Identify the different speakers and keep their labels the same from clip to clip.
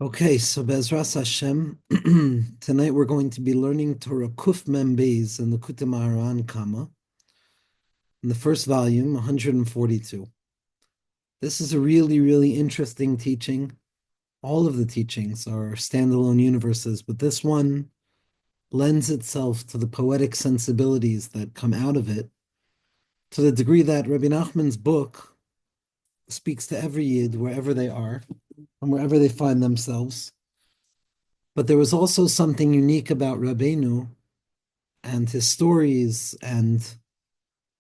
Speaker 1: Okay, so Bezras Hashem, tonight we're going to be learning Torah Kuf Mem Beis in the Likkutei Moharan Kama, in the first volume, 142. This is a really, really interesting teaching. All of the teachings are standalone universes, but this one lends itself to the poetic sensibilities that come out of it, to the degree that Rabbi Nachman's book speaks to every Yid, wherever they are, and wherever they find themselves. But there was also something unique about Rabbeinu and his stories and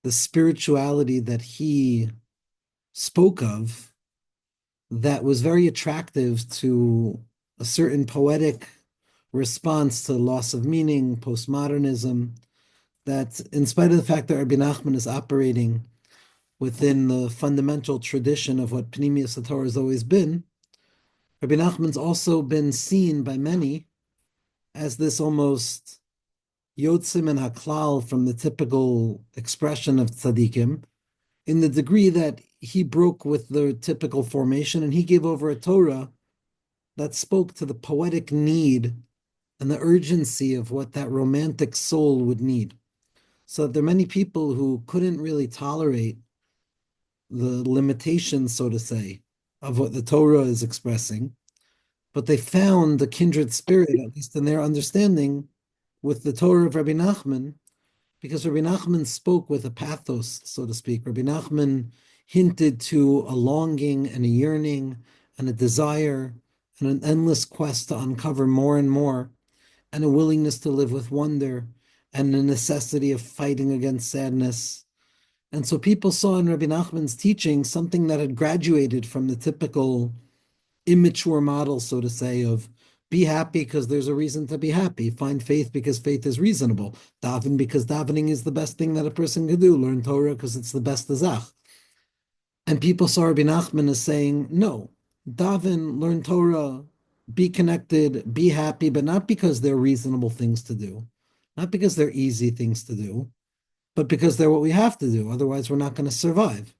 Speaker 1: the spirituality that he spoke of that was very attractive to a certain poetic response to loss of meaning, postmodernism, that in spite of the fact that Rabbi Nachman is operating within the fundamental tradition of what Pnimius Torah has always been, Rabbi Nachman's also been seen by many as this almost Yotzim and Haklal from the typical expression of tzaddikim, in the degree that he broke with the typical formation and he gave over a Torah that spoke to the poetic need and the urgency of what that romantic soul would need. So there are many people who couldn't really tolerate the limitations, so to say, of what the Torah is expressing, but they found the kindred spirit, at least in their understanding, with the Torah of Rabbi Nachman, because Rabbi Nachman spoke with a pathos, so to speak. Rabbi Nachman hinted to a longing and a yearning and a desire and an endless quest to uncover more and more, and a willingness to live with wonder and the necessity of fighting against sadness. And so people saw in Rabbi Nachman's teaching something that had graduated from the typical immature model, so to say, of be happy because there's a reason to be happy. Find faith because faith is reasonable. Daven because davening is the best thing that a person could do. Learn Torah because it's the best azach. And people saw Rabbi Nachman as saying, no, daven, learn Torah, be connected, be happy, but not because they're reasonable things to do, not because they're easy things to do, but because they're what we have to do. Otherwise, we're not going to survive.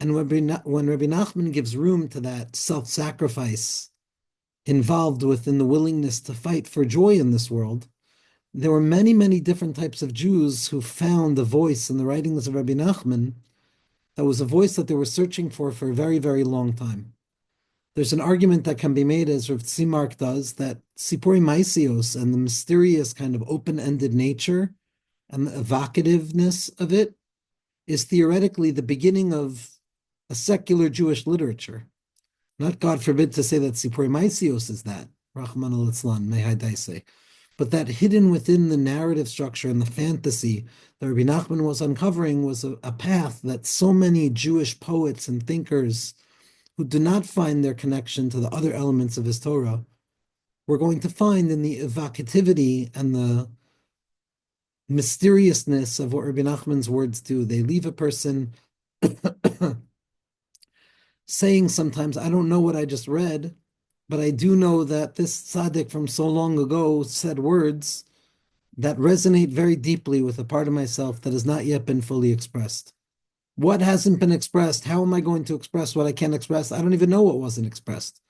Speaker 1: And when Rabbi Nachman gives room to that self-sacrifice involved within the willingness to fight for joy in this world, there were many, many different types of Jews who found a voice in the writings of Rabbi Nachman that was a voice that they were searching for a very, very long time. There's an argument that can be made, as Rav Tzimmark does, that Sipori Maisios and the mysterious kind of open-ended nature and the evocativeness of it is theoretically the beginning of a secular Jewish literature. Not, God forbid, to say that Sipori Maisios is that, Rahman al-Islam, may I say, but that hidden within the narrative structure and the fantasy that Rabbi Nachman was uncovering was a path that so many Jewish poets and thinkers who do not find their connection to the other elements of his Torah were going to find in the evocativity and the mysteriousness of what Rabbi Nachman's words do. They leave a person saying sometimes, I don't know what I just read, but I do know that this tzaddik from so long ago said words that resonate very deeply with a part of myself that has not yet been fully expressed. What hasn't been expressed? How am I going to express what I can't express? I don't even know what wasn't expressed.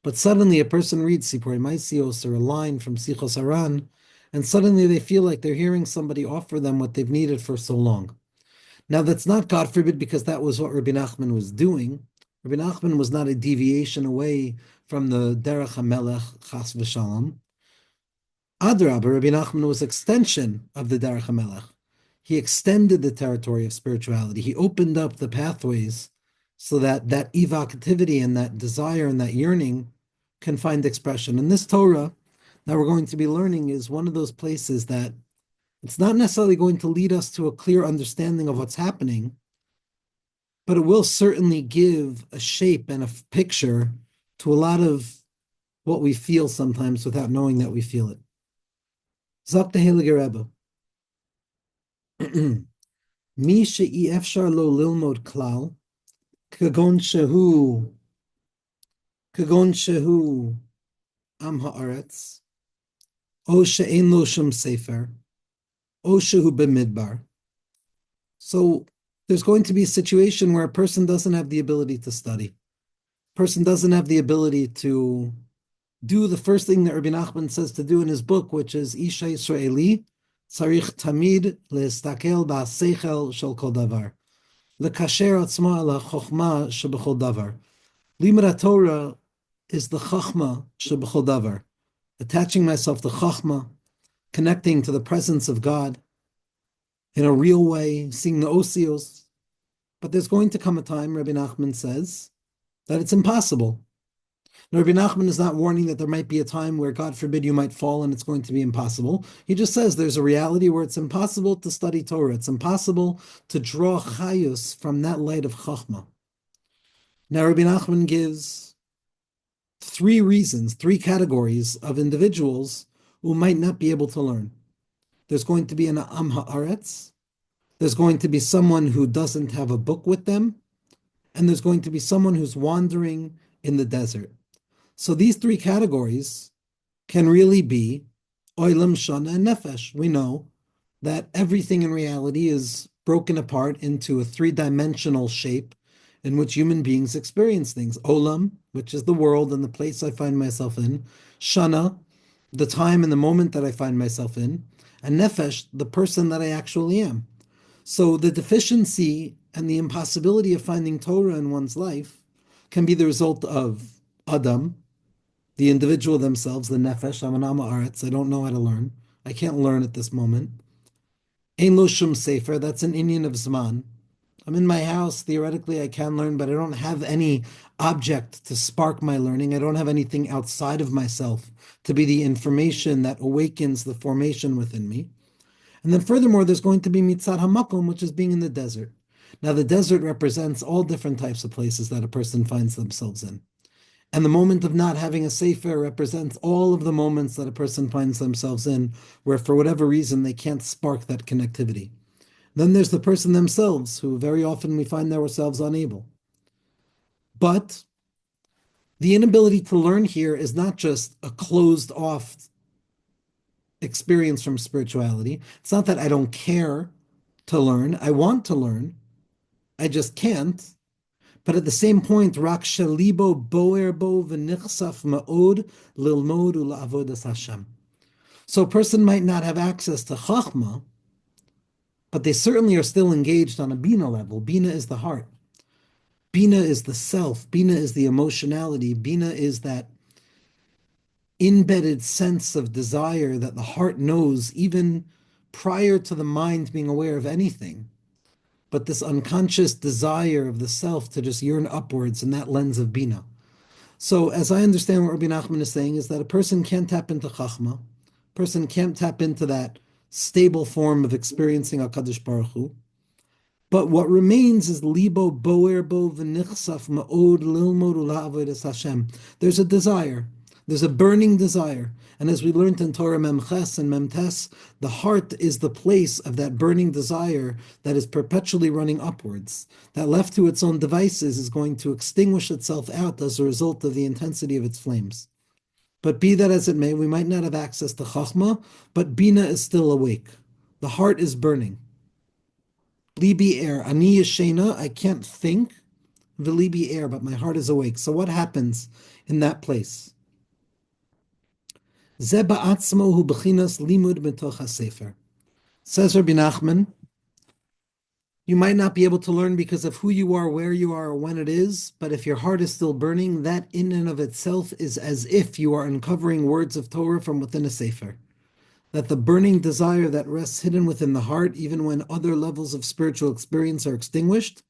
Speaker 1: But suddenly a person reads Sipori Maisios or a line from Sichos Haran, and suddenly they feel like they're hearing somebody offer them what they've needed for so long. Now, that's not, God forbid, because that was what Rabbi Nachman was doing. Rabbi Nachman was not a deviation away from the Derech HaMelech, Chas v'Shalom. Adrabah, Rabbi Nachman was extension of the Derech HaMelech. He extended the territory of spirituality. He opened up the pathways so that that evocativity and that desire and that yearning can find expression. And this Torah that we're going to be learning is one of those places that it's not necessarily going to lead us to a clear understanding of what's happening, but it will certainly give a shape and a picture to a lot of what we feel sometimes without knowing that we feel it. Zok the Heilige Rebbe. Mi she'i efshar lo lilmod klal, kagon shehu am haaretz, o she'en lo shum sefer, o shehu b'midbar. So there's going to be a situation where a person doesn't have the ability to study. A person doesn't have the ability to do the first thing that Rabbi Nachman says to do in his book, which is Isha Yisraeli, Tzarich Tamid Le'estakel Ba'aseichel Shel Kol Davar. Lekasher Atzma Ala Chochma Shebechol Davar. Limud Torah is the Chachma Shebechol Davar. Attaching myself to Chachma, connecting to the presence of God in a real way, seeing the osios. But there's going to come a time, Rabbi Nachman says, that it's impossible. Now, Rabbi Nachman is not warning that there might be a time where, God forbid, you might fall and it's going to be impossible. He just says there's a reality where it's impossible to study Torah. It's impossible to draw chayus from that light of Chachma. Now, Rabbi Nachman gives three reasons, three categories of individuals who might not be able to learn. There's going to be an Am Haaretz, there's going to be someone who doesn't have a book with them, and there's going to be someone who's wandering in the desert. So these three categories can really be Olam, Shana, and Nefesh. We know that everything in reality is broken apart into a three-dimensional shape in which human beings experience things. Olam, which is the world and the place I find myself in. Shana, the time and the moment that I find myself in. And Nefesh, the person that I actually am. So the deficiency and the impossibility of finding Torah in one's life can be the result of Adam, the individual themselves, the nefesh, I'm an Am Haaretz, I don't know how to learn. I can't learn at this moment. Ein lo shum sefer, that's an Indian of Zman. I'm in my house, theoretically I can learn, but I don't have any object to spark my learning. I don't have anything outside of myself to be the information that awakens the formation within me. And then furthermore, there's going to be mitzad hamakom, which is being in the desert. Now the desert represents all different types of places that a person finds themselves in. And the moment of not having a sefer represents all of the moments that a person finds themselves in, where for whatever reason they can't spark that connectivity. Then there's the person themselves, who very often we find ourselves unable. But the inability to learn here is not just a closed off experience from spirituality. It's not that I don't care to learn. I want to learn. I just can't. But at the same point, rak shalibo boer bo v'nichsaf ma'od lilmod u'la'avodas Hashem. So a person might not have access to chachma, but they certainly are still engaged on a bina level. Bina is the heart. Bina is the self. Bina is the emotionality. Bina is that embedded sense of desire that the heart knows even prior to the mind being aware of anything. But this unconscious desire of the self to just yearn upwards in that lens of Bina. So as I understand what Rabbi Nachman is saying is that a person can't tap into Chachma, a person can't tap into that stable form of experiencing HaKadosh Baruch Hu, but what remains is libo boer bo v'nichsaf ma'od lilmod u'la'avodas Hashem. There's a desire. There's a burning desire. And as we learned in Torah Memches and Memtes, the heart is the place of that burning desire that is perpetually running upwards, that left to its own devices is going to extinguish itself out as a result of the intensity of its flames. But be that as it may, we might not have access to Chachma, but Bina is still awake. The heart is burning. Libi air, ani yeshena, I can't think, v'libi air, but my heart is awake. So what happens in that place? Ze ba'atzmo hu b'chinas limud mitoch hasefer. Says Rabbi Nachman, you might not be able to learn because of who you are, where you are, or when it is, but if your heart is still burning, that in and of itself is as if you are uncovering words of Torah from within a sefer. That the burning desire that rests hidden within the heart, even when other levels of spiritual experience are extinguished,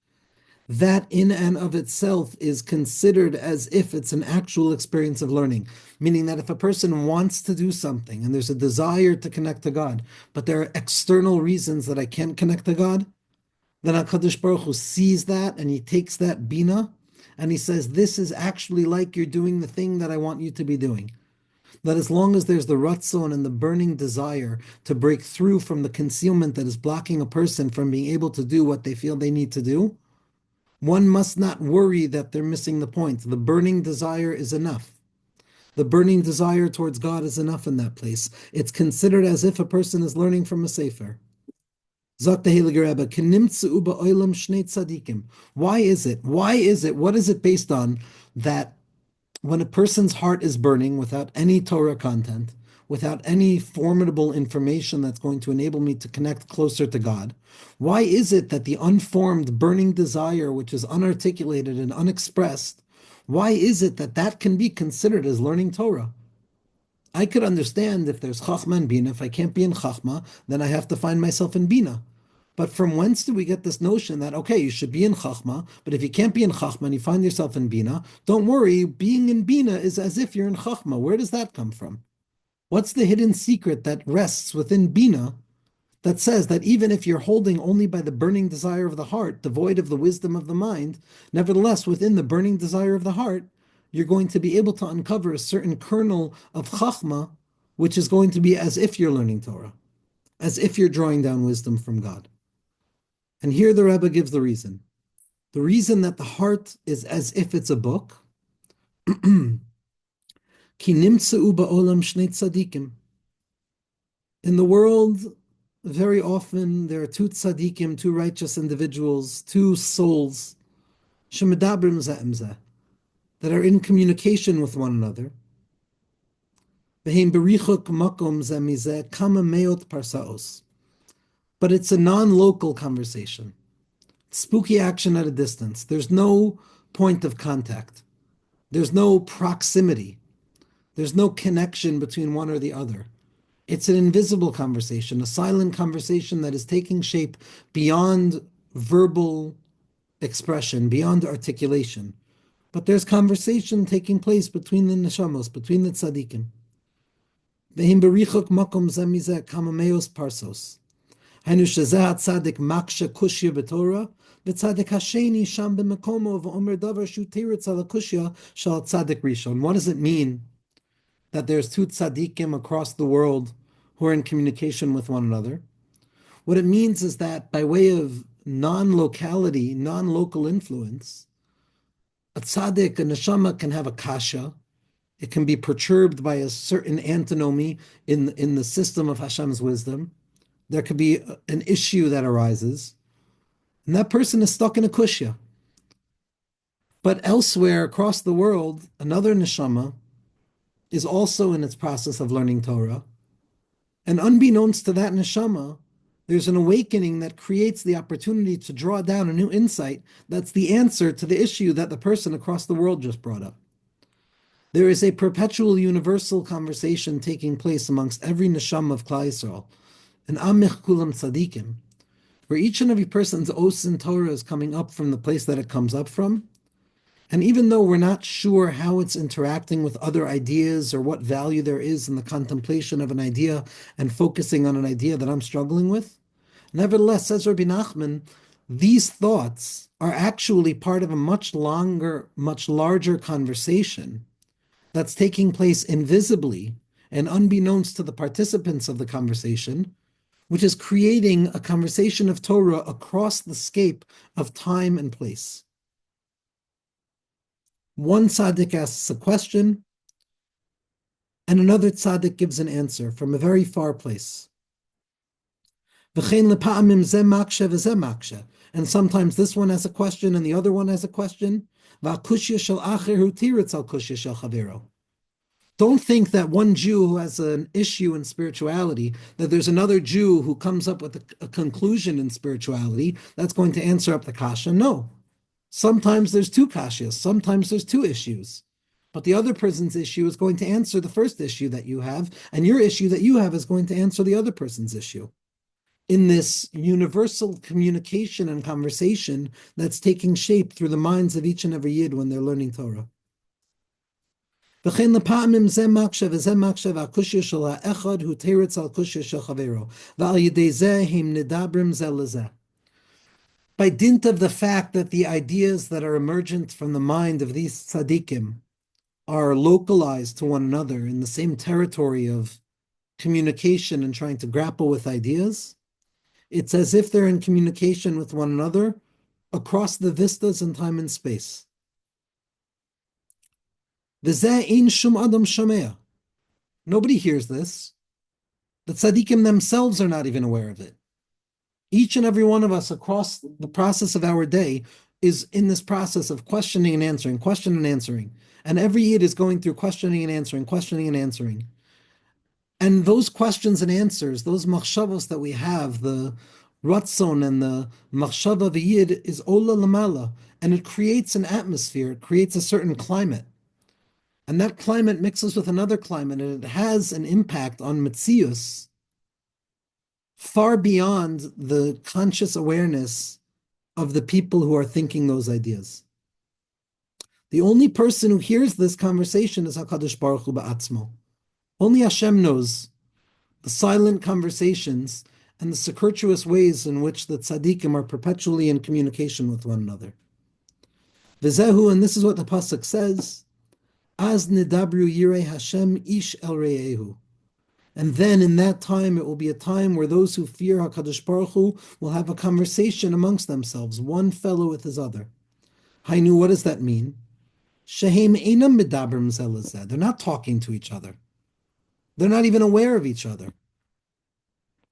Speaker 1: that in and of itself is considered as if it's an actual experience of learning. Meaning that if a person wants to do something and there's a desire to connect to God, but there are external reasons that I can't connect to God, then HaKadosh Baruch Hu sees that and he takes that bina and he says, this is actually like you're doing the thing that I want you to be doing. That as long as there's the ratzon and the burning desire to break through from the concealment that is blocking a person from being able to do what they feel they need to do, one must not worry that they're missing the point. The burning desire is enough. The burning desire towards God is enough in that place. It's considered as if a person is learning from a sefer. Zok the Heilige Rebbe, "Kenimtzu ba'olam shnei tzadikim." Why is it? What is it based on that when a person's heart is burning without any Torah content, without any formidable information that's going to enable me to connect closer to God, why is it that the unformed burning desire, which is unarticulated and unexpressed, why is it that that can be considered as learning Torah? I could understand if there's Chachma and Bina. If I can't be in Chachma, then I have to find myself in Bina. But from whence do we get this notion that, okay, you should be in Chachma, but if you can't be in Chachma and you find yourself in Bina, don't worry, being in Bina is as if you're in Chachma. Where does that come from? What's the hidden secret that rests within Bina that says that even if you're holding only by the burning desire of the heart, devoid of the wisdom of the mind, nevertheless, within the burning desire of the heart, you're going to be able to uncover a certain kernel of Chachma, which is going to be as if you're learning Torah, as if you're drawing down wisdom from God. And here the Rebbe gives the reason. The reason that the heart is as if it's a book. Ki nimtzeu ba'olam shnei tzadikim. In the world, very often there are two tzadikim, two righteous individuals, two souls, shemedabrim zeh zeh, that are in communication with one another. V'heim berichuk makom zeh mizeh kama meot parsaos. But it's a non-local conversation. Spooky action at a distance. There's no point of contact. There's no proximity. There's no connection between one or the other. It's an invisible conversation, a silent conversation that is taking shape beyond verbal expression, beyond articulation. But there's conversation taking place between the neshamos, between the tzaddikim. V'him berichuk makom zeh mizeh kama meos parsos. Hainu shezeh hatzadik maksha kushya b'Torah, v'tzadik hasheni sham b'mekomo v'omer davar shu tiritz ala kushya shal tzadik rishon. What does it mean that there's two tzaddikim across the world who are in communication with one another? What it means is that by way of non-locality, non-local influence, a tzaddik, a neshama, can have a kasha. It can be perturbed by a certain antinomy in the system of Hashem's wisdom. There could be an issue that arises, and that person is stuck in a kushya. But elsewhere across the world, another neshama is also in its process of learning Torah. And unbeknownst to that neshama, there's an awakening that creates the opportunity to draw down a new insight that's the answer to the issue that the person across the world just brought up. There is a perpetual universal conversation taking place amongst every neshama of Klal Yisrael, an amich kulam tzadikim, where each and every person's os in Torah is coming up from the place that it comes up from. And even though we're not sure how it's interacting with other ideas or what value there is in the contemplation of an idea and focusing on an idea that I'm struggling with, nevertheless, says Rabbi Nachman, these thoughts are actually part of a much larger conversation that's taking place invisibly and unbeknownst to the participants of the conversation, which is creating a conversation of Torah across the scape of time and place. One tzaddik asks a question, and another tzaddik gives an answer from a very far place. And sometimes this one has a question and the other one has a question. Don't think that one Jew who has an issue in spirituality, that there's another Jew who comes up with a conclusion in spirituality that's going to answer up the kasha. No. Sometimes there's two kashas, sometimes there's two issues. But the other person's issue is going to answer the first issue that you have, and your issue that you have is going to answer the other person's issue. In this universal communication and conversation that's taking shape through the minds of each and every Yid when they're learning Torah. By dint of the fact that the ideas that are emergent from the mind of these tzaddikim are localized to one another in the same territory of communication and trying to grapple with ideas, it's as if they're in communication with one another across the vistas in time and space. Nobody hears this. The tzaddikim themselves are not even aware of it. Each and every one of us across the process of our day is in this process of questioning and answering, question and answering. And every Yid is going through questioning and answering, questioning and answering. And those questions and answers, those machshavos that we have, the ratzon and the machshava of a Yid is ola lamala, and it creates an atmosphere, it creates a certain climate. And that climate mixes with another climate, and it has an impact on Metzius far beyond the conscious awareness of the people who are thinking those ideas. The only person who hears this conversation is HaKadosh Baruch Hu Ba'atzmo. Only Hashem knows the silent conversations and the circuitous ways in which the tzaddikim are perpetually in communication with one another. V'zehu, and this is what the pasuk says, Az nidabru yirei Hashem ish el re'ehu. And then in that time, it will be a time where those who fear HaKadosh Baruch Hu will have a conversation amongst themselves, one fellow with his other. Hainu, what does that mean? Shehem einam medabrim zel lezeh. They're not talking to each other. They're not even aware of each other.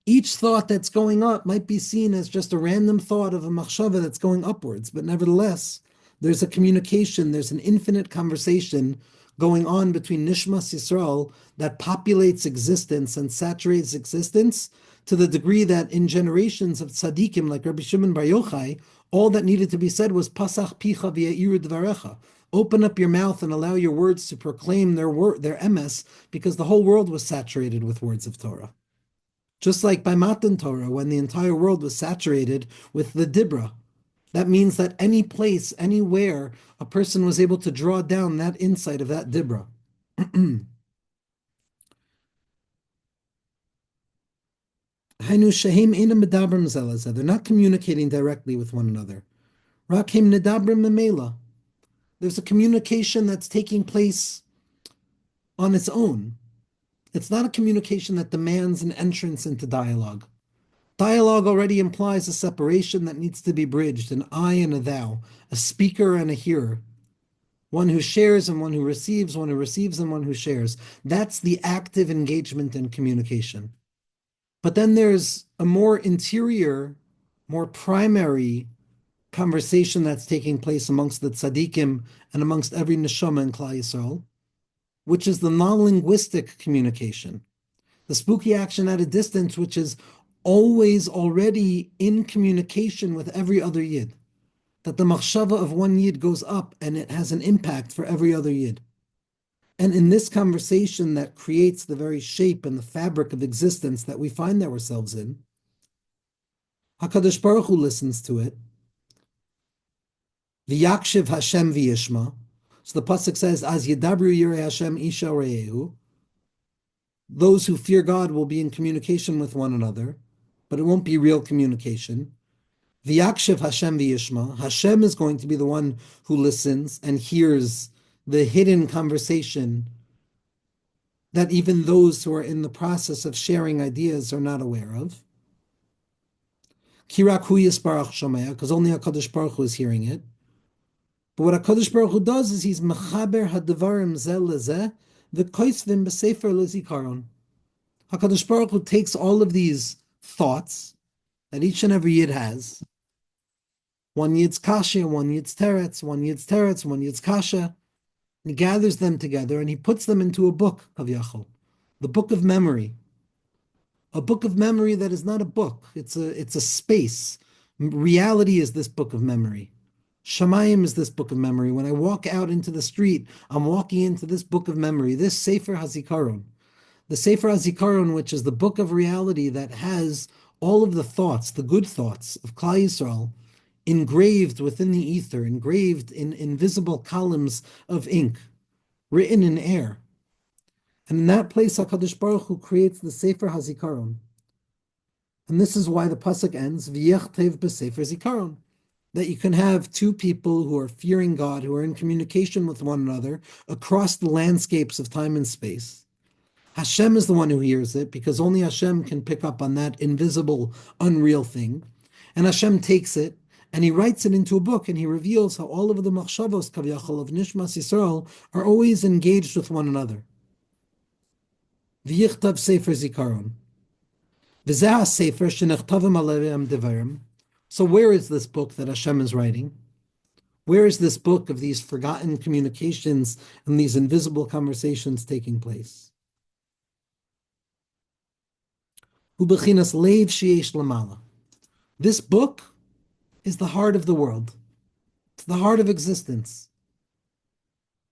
Speaker 1: Each thought that's going up might be seen as just a random thought of a machshava that's going upwards, but nevertheless, there's a communication, there's an infinite conversation going on between Nishmas Yisrael that populates existence and saturates existence to the degree that in generations of tzaddikim like Rabbi Shimon Bar Yochai, all that needed to be said was Pasach picha v'ya'iru dvarecha. Open up your mouth and allow your words to proclaim their emes, because the whole world was saturated with words of Torah. Just like by Matan Torah, when the entire world was saturated with the Dibra. That means that any place, anywhere, a person was able to draw down that insight of that Dibra. They're not communicating directly with one another. There's a communication that's taking place on its own. It's not a communication that demands an entrance into dialogue. Dialogue already implies a separation that needs to be bridged, an I and a thou, a speaker and a hearer, one who shares and one who receives, one who receives and one who shares. That's the active engagement in communication. But then there's a more interior, more primary conversation that's taking place amongst the tzaddikim and amongst every neshama in Klal Yisrael, which is the non-linguistic communication, the spooky action at a distance, which is always already in communication with every other yid, that the machshava of one yid goes up and it has an impact for every other yid. And in this conversation that creates the very shape and the fabric of existence that we find ourselves in, HaKadosh Baruch Hu listens to it. V'yakshiv Hashem v'yishma. So the pasuk says, "Az yedabru yirei Hashem isha re'ehu." Those who fear God will be in communication with one another, but it won't be real communication. V'yakshiv Hashem v'yishma. Hashem is going to be the one who listens and hears the hidden conversation that even those who are in the process of sharing ideas are not aware of. Kirak hu yisbarach shomea, because only HaKadosh Baruch Hu is hearing it. But what HaKadosh Baruch Hu does is he's mechaber hadvarim zeh lezeh v'koisvim b'sefer lezikaron. HaKadosh Baruch Hu takes all of these thoughts that each and every yid has, one yid's kasha, one yid's teretz, one yid's teretz, one yid's kasha, and he gathers them together and he puts them into a book, Kavyachol, the book of memory. A book of memory that is not a book, it's a space. Reality is this book of memory. Shamayim is this book of memory. When I walk out into the street, I'm walking into this book of memory, this Sefer HaZikaron. The Sefer HaZikaron, which is the book of reality that has all of the thoughts, the good thoughts of Klal Yisrael, engraved within the ether, engraved in invisible columns of ink, written in air. And in that place, HaKadosh Baruch Hu creates the Sefer HaZikaron. And this is why the pasuk ends, V'yechtev b'Sefer Zikaron, that you can have two people who are fearing God, who are in communication with one another across the landscapes of time and space. Hashem is the one who hears it, because only Hashem can pick up on that invisible, unreal thing. And Hashem takes it, and he writes it into a book, and he reveals how all of the machshavos kavyachol of Nishmas Yisrael are always engaged with one another. V'yichtav Sefer Zikaron. V'zeh Sefer shenechtavam aleim devarim. So where is this book that Hashem is writing? Where is this book of these forgotten communications and these invisible conversations taking place? Ubechinas leiv sheyesh lamala. This book is the heart of the world. It's the heart of existence.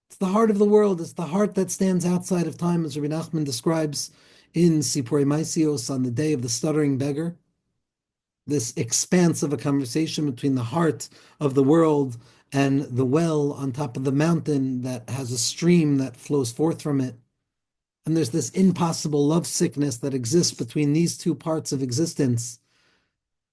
Speaker 1: It's the heart of the world. It's the heart that stands outside of time, as Rabbi Nachman describes in Sipurei Maisios on the day of the stuttering beggar. This expanse of a conversation between the heart of the world and the well on top of the mountain that has a stream that flows forth from it. And there's this impossible love sickness that exists between these two parts of existence.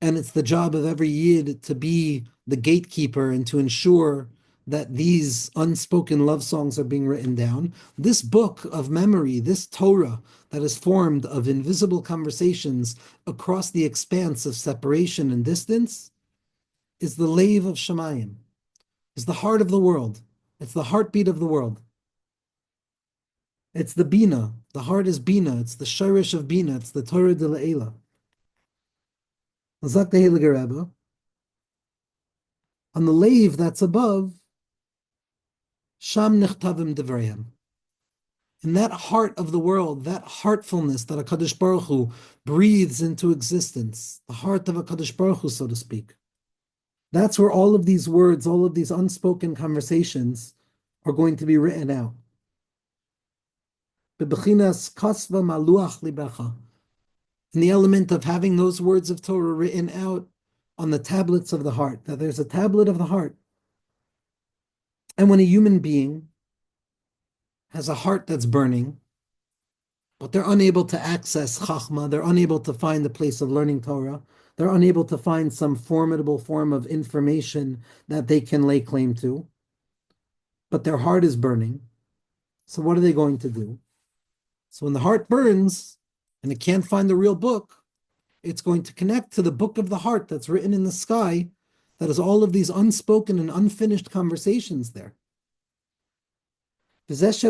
Speaker 1: And it's the job of every Yid to be the gatekeeper and to ensure that these unspoken love songs are being written down. This book of memory, this Torah that is formed of invisible conversations across the expanse of separation and distance, is the lave of Shemayim, is the heart of the world. It's the heartbeat of the world. It's the Bina. The heart is Bina. It's the Shirish of Bina. It's the Torah de Le'ela. Zak the Heilige Rebbe, on the lave that's above, Sham Nechtavim Devrayim. In that heart of the world, that heartfulness that HaKadosh Baruch Hu breathes into existence, the heart of HaKadosh Baruch Hu, so to speak. That's where all of these words, all of these unspoken conversations are going to be written out. Bebechinas kasva maluach libracha. In the element of having those words of Torah written out on the tablets of the heart, that there's a tablet of the heart. And when a human being has a heart that's burning, but they're unable to access Chachma, they're unable to find the place of learning Torah, they're unable to find some formidable form of information that they can lay claim to, but their heart is burning. So what are they going to do? So when the heart burns, and it can't find the real book, it's going to connect to the book of the heart that's written in the sky, that has all of these unspoken and unfinished conversations there. And this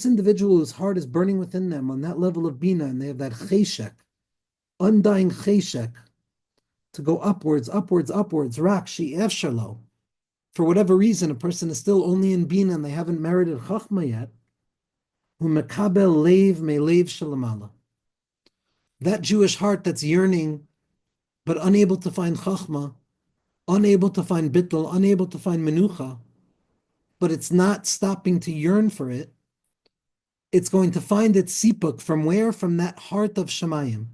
Speaker 1: individual whose heart is burning within them on that level of Bina, and they have that cheshek, undying cheshek, to go upwards, upwards, upwards, rak she'ef shalo. For whatever reason, a person is still only in Bina and they haven't merited Chachma yet. Umekabel leiv meleiv shalamala. That Jewish heart that's yearning, but unable to find Chachma, unable to find Bittul, unable to find Menucha, but it's not stopping to yearn for it. It's going to find its sipuk from where? From that heart of Shemayim,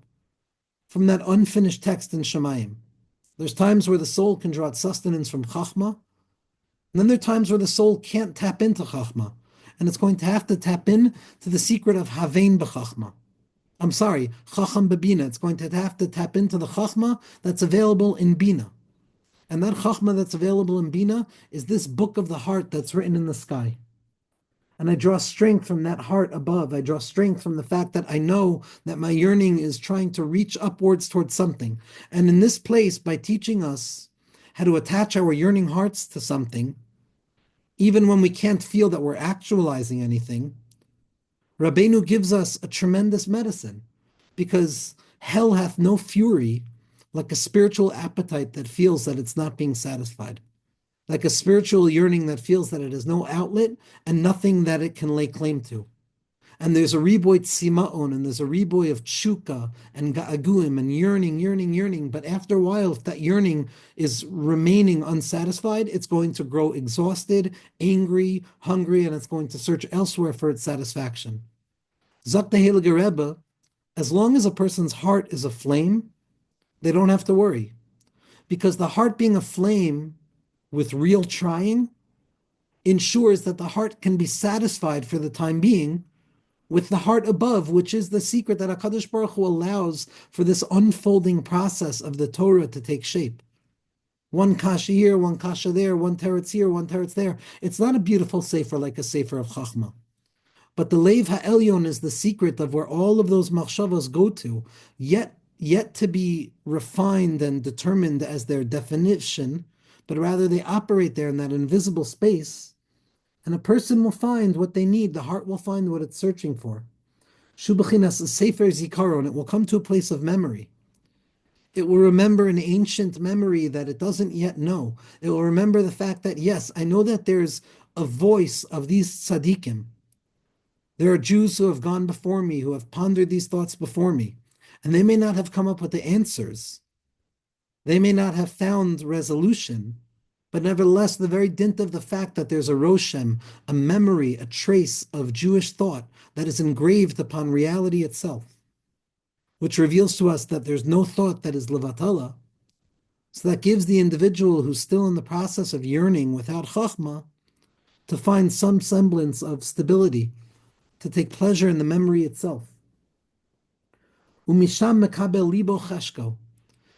Speaker 1: from that unfinished text in Shemayim. There's times where the soul can draw its sustenance from Chachma, and then there are times where the soul can't tap into Chachma, and it's going to have to tap in to the secret of Havein b'Chachma. I'm sorry, Chacham b'Bina. It's going to have to tap into the Chachma that's available in Bina. And that Chachma that's available in Bina is this book of the heart that's written in the sky. And I draw strength from that heart above. I draw strength from the fact that I know that my yearning is trying to reach upwards towards something. And in this place, by teaching us how to attach our yearning hearts to something, even when we can't feel that we're actualizing anything, Rabbeinu gives us a tremendous medicine, because hell hath no fury like a spiritual appetite that feels that it's not being satisfied, like a spiritual yearning that feels that it has no outlet and nothing that it can lay claim to. And there's a riboy tzimaon, and there's a riboy of tshuka and ga'aguim and yearning, yearning, yearning. But after a while, if that yearning is remaining unsatisfied, it's going to grow exhausted, angry, hungry, and it's going to search elsewhere for its satisfaction. Zak the Heilige Rebbe, as long as a person's heart is aflame, they don't have to worry. Because the heart being aflame with real trying ensures that the heart can be satisfied for the time being with the heart above, which is the secret that HaKadosh Baruch Hu allows for this unfolding process of the Torah to take shape. One kasha here, one kasha there, one teretz here, one teretz there. It's not a beautiful sefer like a sefer of Chachma. But the Leiv HaElyon is the secret of where all of those machshavas go to, yet to be refined and determined as their definition, but rather they operate there in that invisible space. And a person will find what they need. The heart will find what it's searching for. Shubachinas sefer zikaron. It will come to a place of memory. It will remember an ancient memory that it doesn't yet know. It will remember the fact that, yes, I know that there's a voice of these tzaddikim. There are Jews who have gone before me, who have pondered these thoughts before me, and they may not have come up with the answers. They may not have found resolution, but nevertheless, the very dint of the fact that there's a roshem, a memory, a trace of Jewish thought that is engraved upon reality itself, which reveals to us that there's no thought that is levatala. So that gives the individual who's still in the process of yearning without chachma to find some semblance of stability, to take pleasure in the memory itself. Umisham mekabel libo cheshko.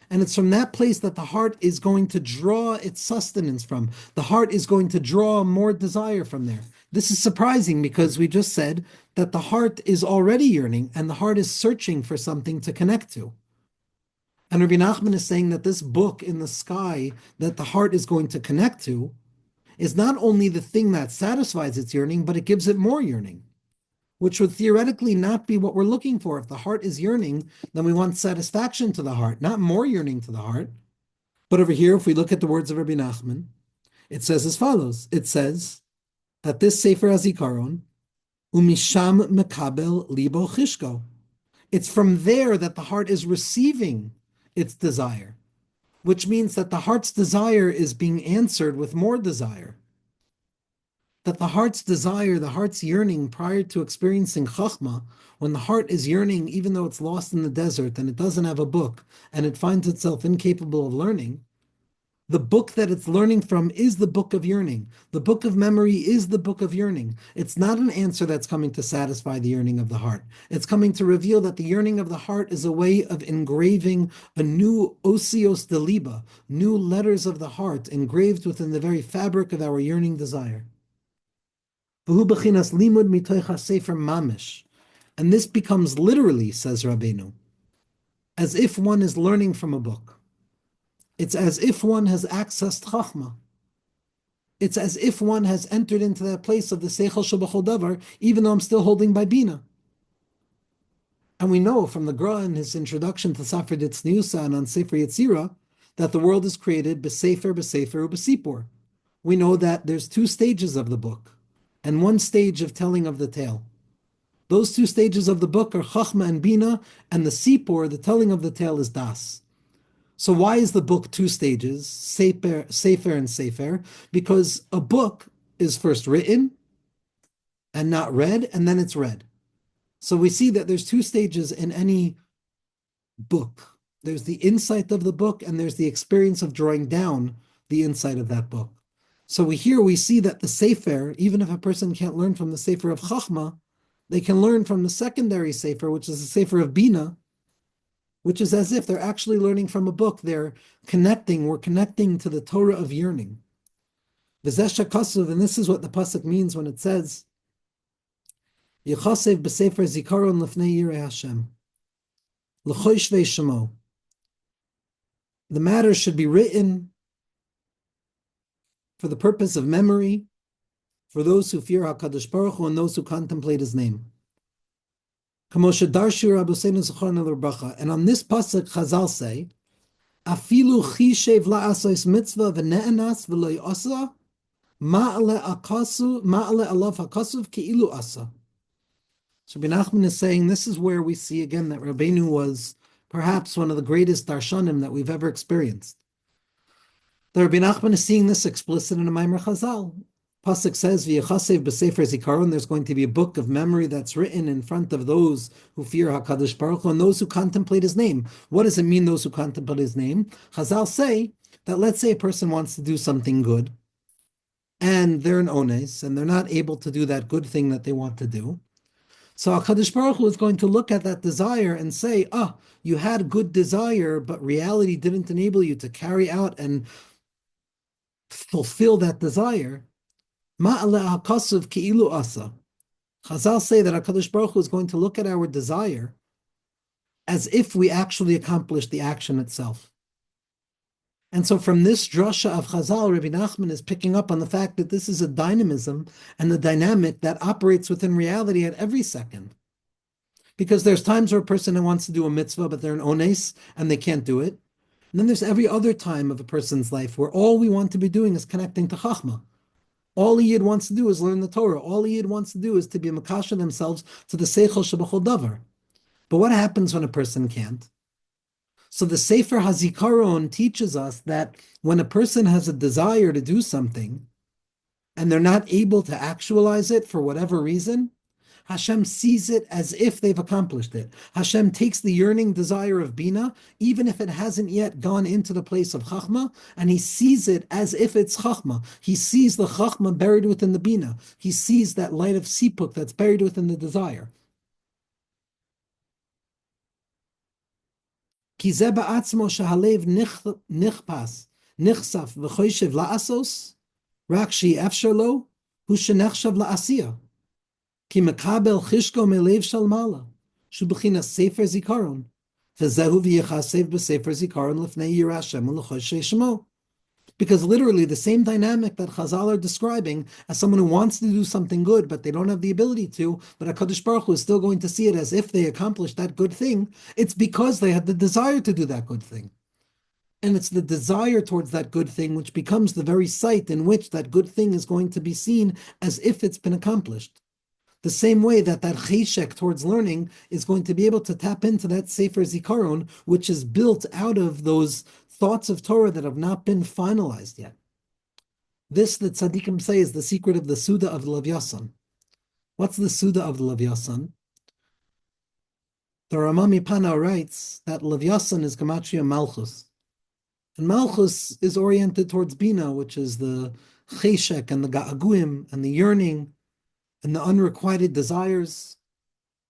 Speaker 1: And it's from that place that the heart is going to draw its sustenance from. The heart is going to draw more desire from there. This is surprising because we just said that the heart is already yearning and the heart is searching for something to connect to. And Rabbi Nachman is saying that this book in the sky that the heart is going to connect to is not only the thing that satisfies its yearning, but it gives it more yearning, which would theoretically not be what we're looking for. If the heart is yearning, then we want satisfaction to the heart, not more yearning to the heart. But over here, if we look at the words of Rabbi Nachman, it says as follows. It says that this Sefer HaZikaron, umisham mekabel libo chishko. It's from there that the heart is receiving its desire, which means that the heart's desire is being answered with more desire. That the heart's desire, the heart's yearning prior to experiencing chachma, when the heart is yearning, even though it's lost in the desert and it doesn't have a book and it finds itself incapable of learning, the book that it's learning from is the book of yearning. The book of memory is the book of yearning. It's not an answer that's coming to satisfy the yearning of the heart. It's coming to reveal that the yearning of the heart is a way of engraving a new osios de liba, new letters of the heart engraved within the very fabric of our yearning desire. And this becomes literally, says Rabbeinu, as if one is learning from a book. It's as if one has accessed Chachma. It's as if one has entered into that place of the Seichel Shebachol Davar, even though I'm still holding by Bina. And we know from the Gra in his introduction to Sefer Ditzniusa and on Sefer Yetzirah that the world is created b'sefer, b'sefer, b'sipor. We know that there's two stages of the book and one stage of telling of the tale. Those two stages of the book are Chachma and Bina, and the Sipor, the telling of the tale, is Das. So why is the book two stages, Sefer and Sefer? Because a book is first written and not read, and then it's read. So we see that there's two stages in any book. There's the insight of the book, and there's the experience of drawing down the insight of that book. So we see that the Sefer, even if a person can't learn from the Sefer of Chachma, they can learn from the secondary Sefer, which is the Sefer of Bina, which is as if they're actually learning from a book. We're connecting to the Torah of yearning. V'zeh shekasuv, and this is what the pasuk means when it says, Yechasev b'sefer zikaron lefnei yirei Hashem, l'chosh ve'shemo. The matter should be written for the purpose of memory, for those who fear HaKadosh Baruch Hu and those who contemplate His name. And on this pasuk, Chazal say, "Afilu chishev la'asos mitzvah v'ne'enas v'lo yasa ma'ale alav hakasuv ki'ilu asa." So Rabbi Nachman is saying this is where we see again that Rabbeinu was perhaps one of the greatest darshanim that we've ever experienced. The Rabbi Nachman is seeing this explicit in a Maimer Chazal. Pasuk says, "V'yechasev b'sefer zikaron." There's going to be a book of memory that's written in front of those who fear Hakadosh Baruch Hu and those who contemplate His name. What does it mean? Those who contemplate His name. Chazal say that let's say a person wants to do something good, and they're an ones, and they're not able to do that good thing that they want to do. So Hakadosh Baruch Hu is going to look at that desire and say, you had good desire, but reality didn't enable you to carry out and fulfill that desire. Ma'ale hakasuv ki'ilu asa. Chazal say that HaKadosh Baruch Hu is going to look at our desire as if we actually accomplished the action itself. And so from this drasha of Chazal, Rabbi Nachman is picking up on the fact that this is a dynamism and the dynamic that operates within reality at every second. Because there's times where a person wants to do a mitzvah, but they're an ones and they can't do it. And then there's every other time of a person's life where all we want to be doing is connecting to Chachma. All a Yid wants to do is learn the Torah. All a Yid wants to do is to be makasha themselves to the Seichel Shebachol Davar. But what happens when a person can't? So the Sefer HaZikaron teaches us that when a person has a desire to do something and they're not able to actualize it for whatever reason, Hashem sees it as if they've accomplished it. Hashem takes the yearning desire of Bina, even if it hasn't yet gone into the place of Chachma, and he sees it as if it's Chachma. He sees the Chachma buried within the Bina. He sees that light of Sipuk that's buried within the desire. Ki ze ba'atzmo shehalev nichpas, nichsaf v'choyshev la'asos, rak she'efshar lo, hu shenechshav la'asiyah. Ki mekabel chishko melev shel mala, shu b'chinas sefer zikaron, v'zehu v'yechasev b'sefer zikaron l'fnei yirah Hashem u'lechoshei shemo. Because literally the same dynamic that Chazal are describing as someone who wants to do something good, but they don't have the ability to, but HaKadosh Baruch Hu is still going to see it as if they accomplished that good thing, it's because they had the desire to do that good thing. And it's the desire towards that good thing which becomes the very site in which that good thing is going to be seen as if it's been accomplished. The same way that cheshek towards learning is going to be able to tap into that Sefer Zikaron, which is built out of those thoughts of Torah that have not been finalized yet. This, the tzaddikim say, is the secret of the Suda of the Levyasan. What's the Suda of the Levyasan? The Ramami Pana writes that Levyasan is Gematria Malchus. And Malchus is oriented towards Bina, which is the cheshek and the ga'aguim and the yearning and the unrequited desires.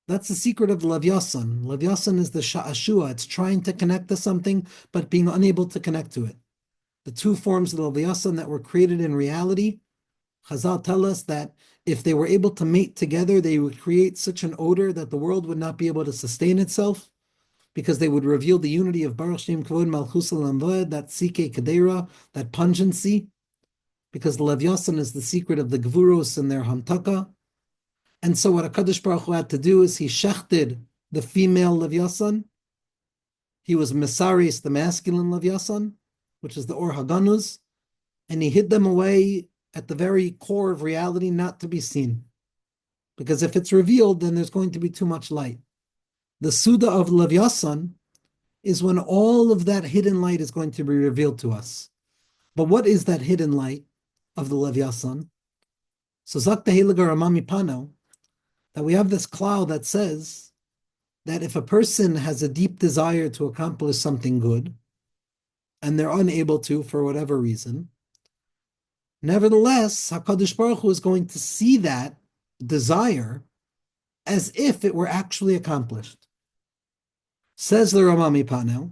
Speaker 1: That's the secret of Levyasan. Levyasan is the sha'ashua. It's trying to connect to something, but being unable to connect to it. The two forms of Levyasan that were created in reality, Chazal tell us that if they were able to mate together, they would create such an odor that the world would not be able to sustain itself, because they would reveal the unity of Baruch Shem Kavod Malchus L'Amvod, that Sikei Kedera, that pungency, because Levyasan is the secret of the Gvuros and their Hamtaka. And so what HaKadosh Baruch Hu had to do is he shechted the female Levyasan. He was Mesaris, the masculine Levyasan, which is the Or Haganuz, and he hid them away at the very core of reality, not to be seen. Because if it's revealed, then there's going to be too much light. The Suda of Levyasan is when all of that hidden light is going to be revealed to us. But what is that hidden light of the Levyasan? So Zakta Heligar Ramami Pano, that we have this cloud that says that if a person has a deep desire to accomplish something good, and they're unable to for whatever reason, nevertheless, HaKadosh Baruch Hu is going to see that desire as if it were actually accomplished. Says the Ramami Panel,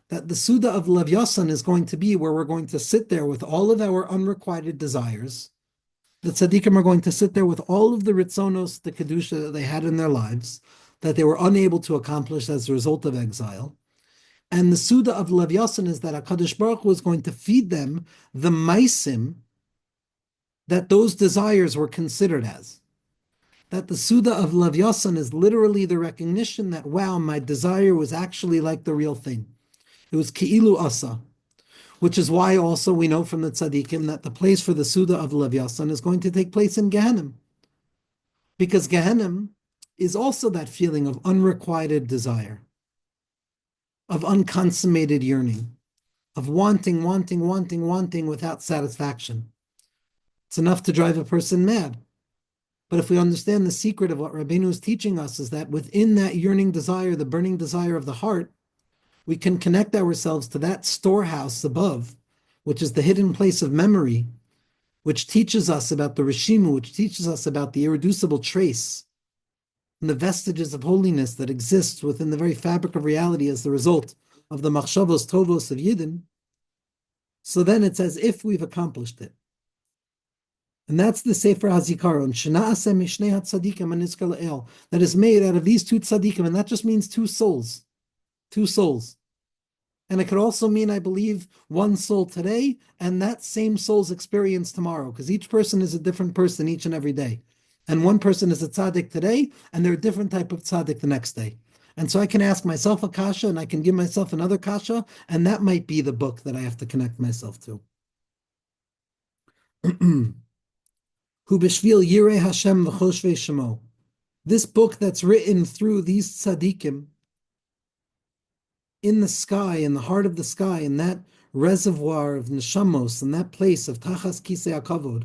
Speaker 1: that the Suda of Levyasan is going to be where we're going to sit there with all of our unrequited desires. The tzaddikim are going to sit there with all of the ritzonos, the kedusha that they had in their lives, that they were unable to accomplish as a result of exile. And the Suda of Levyasan is that HaKadosh Baruch Hu is going to feed them the maisim that those desires were considered as. That the Suda of Levyasan is literally the recognition that, wow, my desire was actually like the real thing. It was Ke'ilu Asa. Which is why also we know from the tzaddikim that the place for the Suda of Levyasan is going to take place in Gehenim. Because Gehenim is also that feeling of unrequited desire, of unconsummated yearning, of wanting without satisfaction. It's enough to drive a person mad. But if we understand the secret of what Rabbeinu is teaching us, is that within that yearning desire, the burning desire of the heart, we can connect ourselves to that storehouse above, which is the hidden place of memory, which teaches us about the Rishimu, which teaches us about the irreducible trace and the vestiges of holiness that exists within the very fabric of reality as the result of the machshavos tovos of Yidden. So then it's as if we've accomplished it. And that's the Sefer HaZikaron, Shena'aseh Mishnei HaTzadikim HaNizkar L'el, that is made out of these two tzaddikim, and that just means two souls. Two souls. And it could also mean, I believe, one soul today and that same soul's experience tomorrow, because each person is a different person each and every day. And one person is a tzaddik today, and they're a different type of tzaddik the next day. And so I can ask myself a kasha and I can give myself another kasha, and that might be the book that I have to connect myself to. Hu b'shvil yirei Hashem v'choshvei shemo. This book that's written through these tzaddikim in the sky, in the heart of the sky, in that reservoir of neshamos, in that place of tachas kisei hakavod,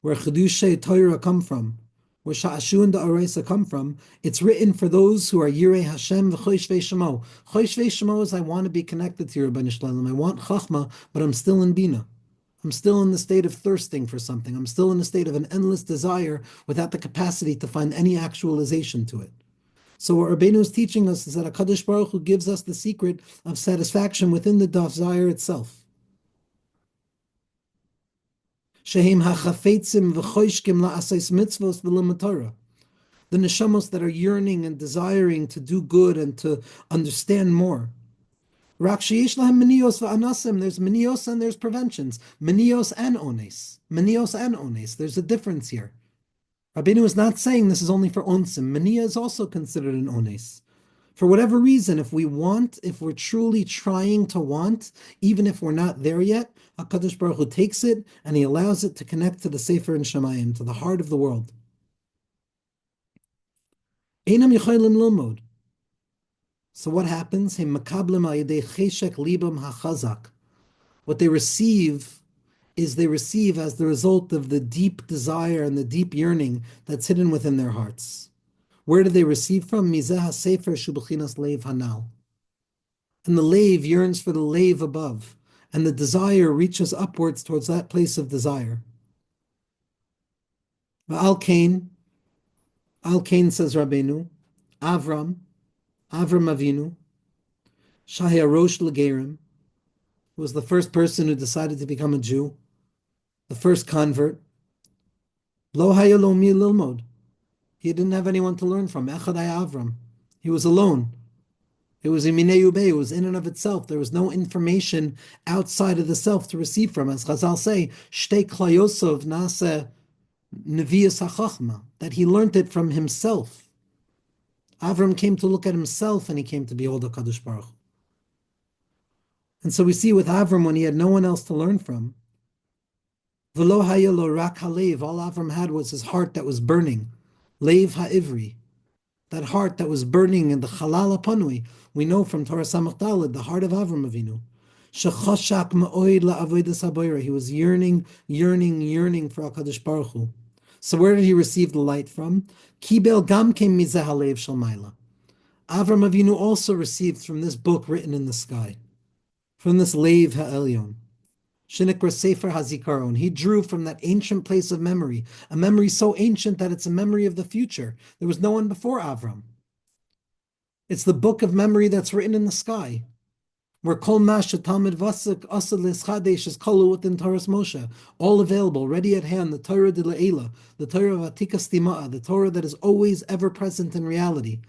Speaker 1: where chedushay Torah come from, where sha'ashu and da'araisa come from, it's written for those who are yirei Hashem v'choshvei shemo. Choshvei shemo is I want to be connected to your Rebbeinu Shalom. I want chachma, but I'm still in bina. I'm still in the state of thirsting for something. I'm still in the state of an endless desire without the capacity to find any actualization to it. So what Rabbeinu is teaching us is that HaKadosh Baruch Hu gives us the secret of satisfaction within the desire itself. Shehem hachafetzim v'choshkim la'asais mitzvos v'limud Torah. The neshamos that are yearning and desiring to do good and to understand more. There's menios and there's preventions. Menios and ones. Menios and ones. There's a difference here. Rabbeinu is not saying this is only for onsim. Menia is also considered an ones. For whatever reason, if we're truly trying to want, even if we're not there yet, HaKadosh Baruch Hu takes it and He allows it to connect to the Sefer and Shemayim, to the heart of the world. Einam yichaylim lilmod. So what happens? What they receive is they receive as the result of the deep desire and the deep yearning that's hidden within their hearts. Where do they receive from? And the lave yearns for the lave above, and the desire reaches upwards towards that place of desire. Al Kain says Rabbeinu, Avram Avinu, Shahya Rosh Legerim, was the first person who decided to become a Jew, the first convert. Lo hayalo mi lilmod. He didn't have anyone to learn from. Echadai Avram. He was alone. It was iminei ubei. It was in and of itself. There was no information outside of the self to receive from. As Chazal say, Shtei klayosov nase nevias hachachma, that he learned it from himself. Avram came to look at himself and he came to behold HaKadosh Baruch Hu. And so we see with Avram, when he had no one else to learn from, V'lo hayalo rak halev, all Avram had was his heart that was burning, leiv ha'ivri, that heart that was burning in the chalal hapanui. We know from Torah Samach Daled, the heart of Avram Avinu. Shechoshak ma'oid la'avodas habayra. He was yearning for HaKadosh Baruch Hu. So where did he receive the light from? Kibel gam kem mizeh halev shel mayla. Avram Avinu also received from this book written in the sky, from this leiv ha'elyon. Shinikra Sefer HaZikaron. He drew from that ancient place of memory, a memory so ancient that it's a memory of the future. There was no one before Avram. It's the book of memory that's written in the sky, where Kol Masha Talmud Vasik Asad Lischadesh is Kalu within Torah's Moshe, all available, ready at hand, the Torah de Le'ela, the Torah of Atikas Tima'a, the Torah that is always ever present in reality.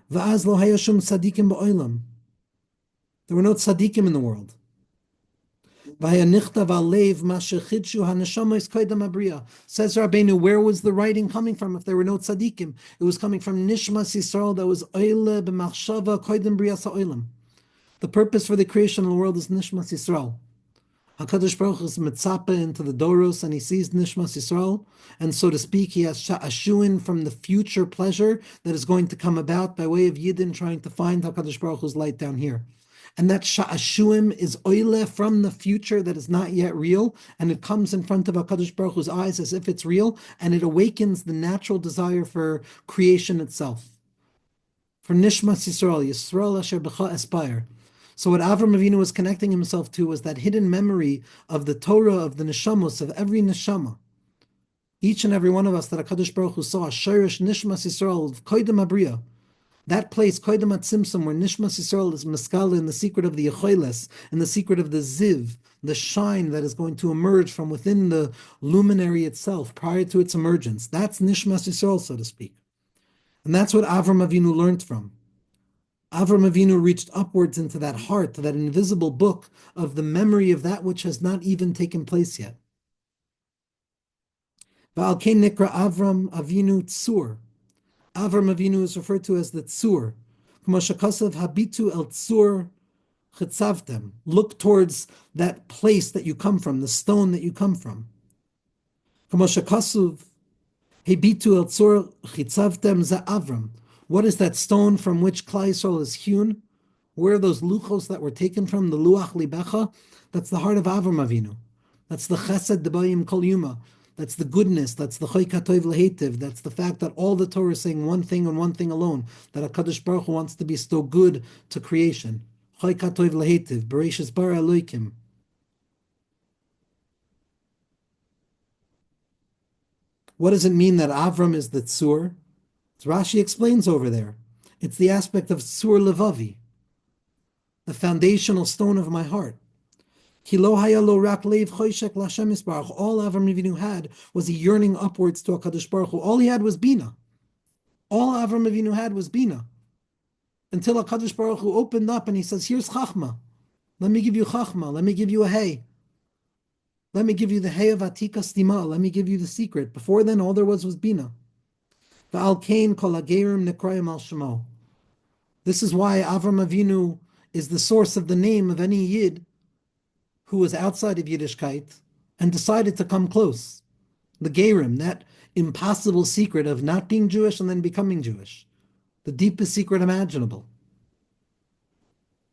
Speaker 1: Va'az lo hayashum tzadikim ba'olam. There were no tzadikim in the world. Says Rabbeinu, where was the writing coming from if there were no tzaddikim? It was coming from Nishmas Yisrael that was oile b'machshava koydem brias ha'olam. The purpose for the creation of the world is Nishmas Yisrael. HaKadosh Baruch Hu is mitzapa into the Doros, and he sees Nishmas Yisrael, and so to speak, he has sha'ashuin from the future pleasure that is going to come about by way of Yidden trying to find HaKadosh Baruch Hu's light down here. And that sha'ashuim is oile from the future that is not yet real, and it comes in front of HaKadosh Baruch Hu's eyes as if it's real, and it awakens the natural desire for creation itself. For Nishmas Yisrael, Yisrael asher b'cha aspire. So what Avram Avinu was connecting himself to was that hidden memory of the Torah, of the neshamos, of every neshama. Each and every one of us that HaKadosh Baruch Hu saw, Shirish Nishmas Yisrael, Koydem Abriya, that place, Koydem Atzimtzum, where Nishmas Yisrael is Meskala in the secret of the Yechoiles, in the secret of the Ziv, the shine that is going to emerge from within the luminary itself prior to its emergence. That's Nishmas Yisrael, so to speak. And that's what Avram Avinu learned from. Avram Avinu reached upwards into that heart, that invisible book of the memory of that which has not even taken place yet. Va'al kein nikra Avram Avinu Tzur. Avram Avinu is referred to as the Tzur. K'mo shekasav habitu el Tzur chitzavtem. Look towards that place that you come from, the stone that you come from. K'mo shekasav habitu el Tzur chitzavtem za Avram. What is that stone from which Klal Yisrael is hewn? Where are those luchos that were taken from? The luach libecha? That's the heart of Avram Avinu. That's the chesed debayim kol yuma. That's the goodness. That's the choyka toiv lehetiv. That's the fact that all the Torah is saying one thing and one thing alone. That HaKadosh Baruch Hu wants to be still good to creation. Choyka toiv lehetiv. Bereshis bara Elokim. What does it mean that Avram is the tzur? As Rashi explains over there. It's the aspect of tzur levavi, the foundational stone of my heart. All Avram Avinu had was a yearning upwards to HaKadosh Baruch Hu. All he had was Bina. All Avram Avinu had was Bina. Until HaKadosh Baruch Hu opened up and he says, here's Chachma. Let me give you Chachma. Let me give you a hay. Let me give you the hay of Atika Stima. Let me give you the secret. Before then, all there was Bina. This is why Avram Avinu is the source of the name of any Yid who was outside of Yiddishkeit and decided to come close. The Gerim, that impossible secret of not being Jewish and then becoming Jewish. The deepest secret imaginable.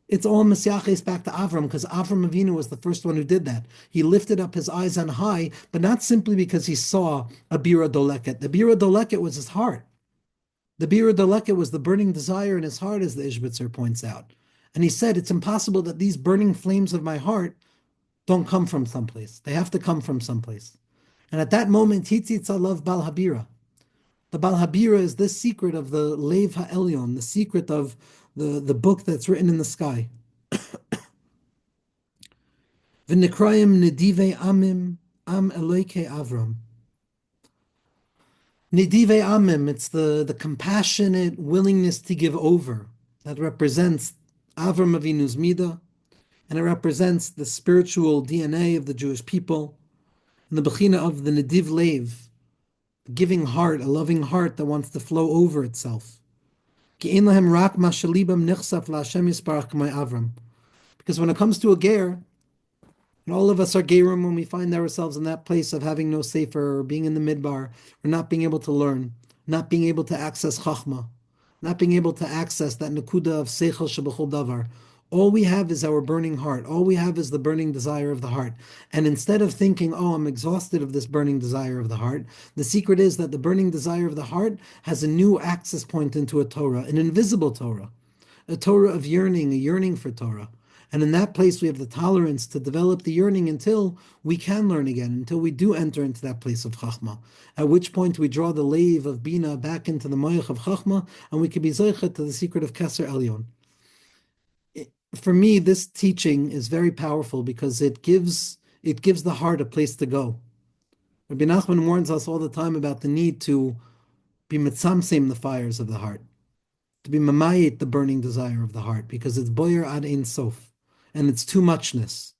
Speaker 1: It's all Mesiaches back to Avram, because Avram Avinu was the first one who did that. He lifted up his eyes on high, but not simply because he saw a Bira Doleket. The Bira Doleket was his heart. The Bira Doleket was the burning desire in his heart, as the Ishbitzer points out. And he said, it's impossible that these burning flames of my heart don't come from someplace. They have to come from someplace. And at that moment, Hitzitz love Bal Habira. The Bal Habira is this secret of the Lev HaElyon, the secret of the book that's written in the sky. V'nikrayim Nedive Amim Am Eloike Avram. Nedive Amim, it's the compassionate willingness to give over that represents Avram Avinu's Midah, and it represents the spiritual DNA of the Jewish people, and the Bechina of the Nediv Lev, a giving heart, a loving heart that wants to flow over itself. Because when it comes to a ger, and all of us are gerim when we find ourselves in that place of having no sefer, or being in the midbar, or not being able to learn, not being able to access chachma, not being able to access that nekuda of seichel shebechol davar. All we have is our burning heart. All we have is the burning desire of the heart. And instead of thinking, oh, I'm exhausted of this burning desire of the heart, the secret is that the burning desire of the heart has a new access point into a Torah, an invisible Torah, a Torah of yearning, a yearning for Torah. And in that place, we have the tolerance to develop the yearning until we can learn again, until we do enter into that place of Chachma, at which point we draw the lave of Bina back into the Moyach of Chachma, and we can be Zoichet to the secret of Keser Elyon. For me, this teaching is very powerful because it gives the heart a place to go. Rabbi Nachman warns us all the time about the need to be mitzamsem the fires of the heart, to be mamayit the burning desire of the heart, because it's boyer ad ein sof, and it's too muchness.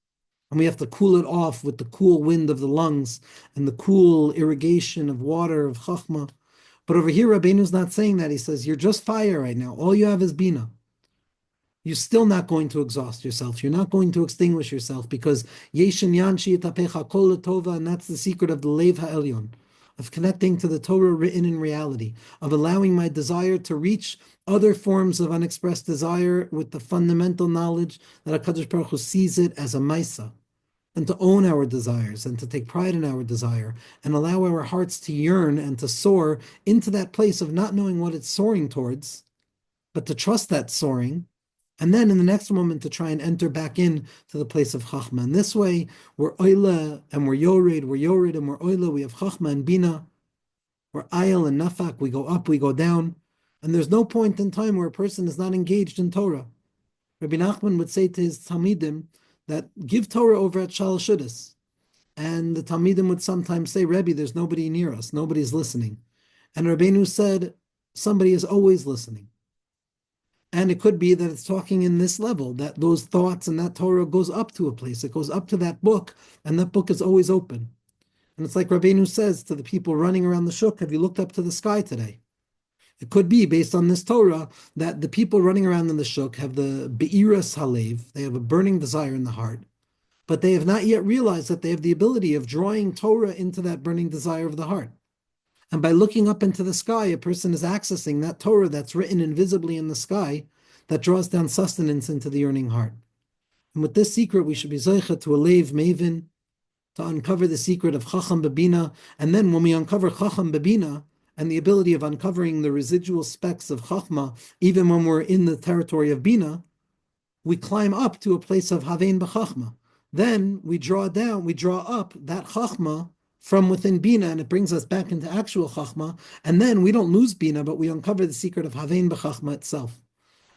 Speaker 1: And we have to cool it off with the cool wind of the lungs and the cool irrigation of water of chachma. But over here, Rabbeinu's not saying that. He says, you're just fire right now. All you have is bina. You're still not going to exhaust yourself. You're not going to extinguish yourself, because Yeshin Yanshi Itapecha Kol Tova, and that's the secret of the Lev HaElyon, of connecting to the Torah written in reality, of allowing my desire to reach other forms of unexpressed desire with the fundamental knowledge that HaKadosh Baruch Hu sees it as a Maisa, and to own our desires and to take pride in our desire and allow our hearts to yearn and to soar into that place of not knowing what it's soaring towards, but to trust that soaring. And then in the next moment to try and enter back in to the place of Chachma. And this way, we're Oila and we're Yored and we're Oila, we have Chachma and Bina. We're Ayel and Nafak, we go up, we go down. And there's no point in time where a person is not engaged in Torah. Rabbi Nachman would say to his Talmidim that give Torah over at Shal Shudas. And the Talmidim would sometimes say, Rebbe, there's nobody near us, nobody's listening. And Rabbeinu said, somebody is always listening. And it could be that it's talking in this level, that those thoughts and that Torah goes up to a place. It goes up to that book, and that book is always open. And it's like Rabbeinu says to the people running around the shuk, have you looked up to the sky today? It could be based on this Torah that the people running around in the shuk have the be'iras halev, they have a burning desire in the heart, but they have not yet realized that they have the ability of drawing Torah into that burning desire of the heart. And by looking up into the sky, a person is accessing that Torah that's written invisibly in the sky that draws down sustenance into the yearning heart. And with this secret, we should be zeicha to a leiv maven, to uncover the secret of Chacham Babina. And then when we uncover Chacham Babina and the ability of uncovering the residual specks of Chachma, even when we're in the territory of Bina, we climb up to a place of Havein B'Chachma. Then we draw up that Chachma from within Bina, and it brings us back into actual Chachma. And then we don't lose Bina, but we uncover the secret of Havein B'Chachma itself.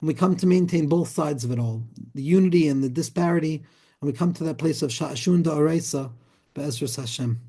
Speaker 1: And we come to maintain both sides of it all, the unity and the disparity, and we come to that place of Sha'ashun Da'araisa, Be'ezras Hashem.